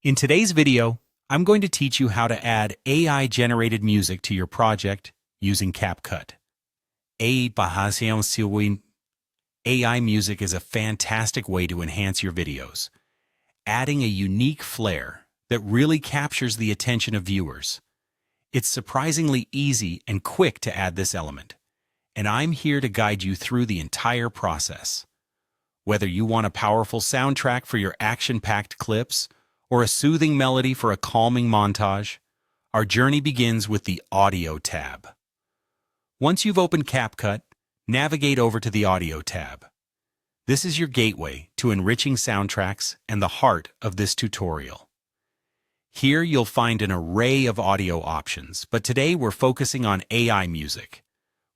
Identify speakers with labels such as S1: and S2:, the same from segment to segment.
S1: In today's video, I'm going to teach you how to add AI-generated music to your project using CapCut. AI music is a fantastic way to enhance your videos, adding a unique flair that really captures the attention of viewers. It's surprisingly easy and quick to add this element, and I'm here to guide you through the entire process. Whether you want a powerful soundtrack for your action-packed clips, or a soothing melody for a calming montage, our journey begins with the Audio tab. Once you've opened CapCut, navigate over to the Audio tab. This is your gateway to enriching soundtracks and the heart of this tutorial. Here you'll find an array of audio options, but today we're focusing on AI music.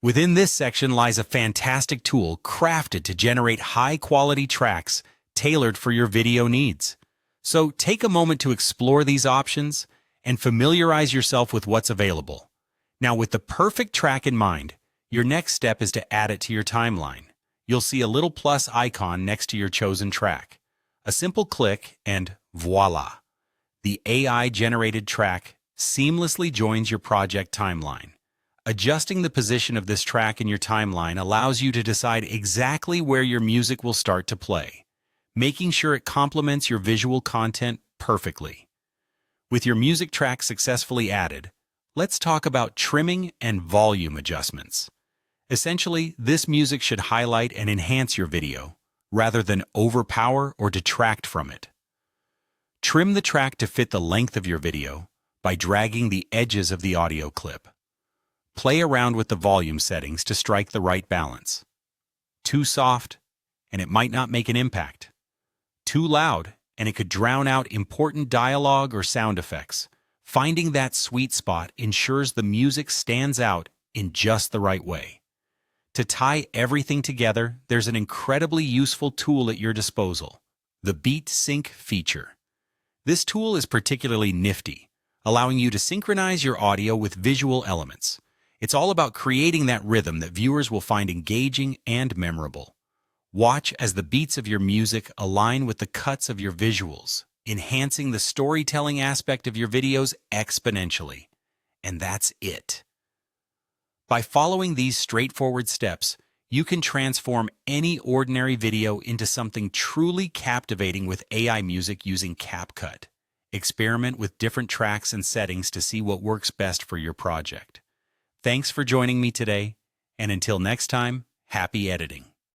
S1: Within this section lies a fantastic tool crafted to generate high-quality tracks tailored for your video needs. So take a moment to explore these options and familiarize yourself with what's available. Now, with the perfect track in mind, your next step is to add it to your timeline. You'll see a little plus icon next to your chosen track. A simple click and voila! The AI-generated track seamlessly joins your project timeline. Adjusting the position of this track in your timeline allows you to decide exactly where your music will start to play, making sure it complements your visual content perfectly. With your music track successfully added, let's talk about trimming and volume adjustments. Essentially, this music should highlight and enhance your video, rather than overpower or detract from it. Trim the track to fit the length of your video by dragging the edges of the audio clip. Play around with the volume settings to strike the right balance. Too soft, and it might not make an impact. Too loud, and it could drown out important dialogue or sound effects. Finding that sweet spot ensures the music stands out in just the right way. To tie everything together, there's an incredibly useful tool at your disposal, the Beat Sync feature. This tool is particularly nifty, allowing you to synchronize your audio with visual elements. It's all about creating that rhythm that viewers will find engaging and memorable. Watch as the beats of your music align with the cuts of your visuals, enhancing the storytelling aspect of your videos exponentially. And that's it. By following these straightforward steps, you can transform any ordinary video into something truly captivating with AI music using CapCut. Experiment with different tracks and settings to see what works best for your project. Thanks for joining me today, and until next time, happy editing.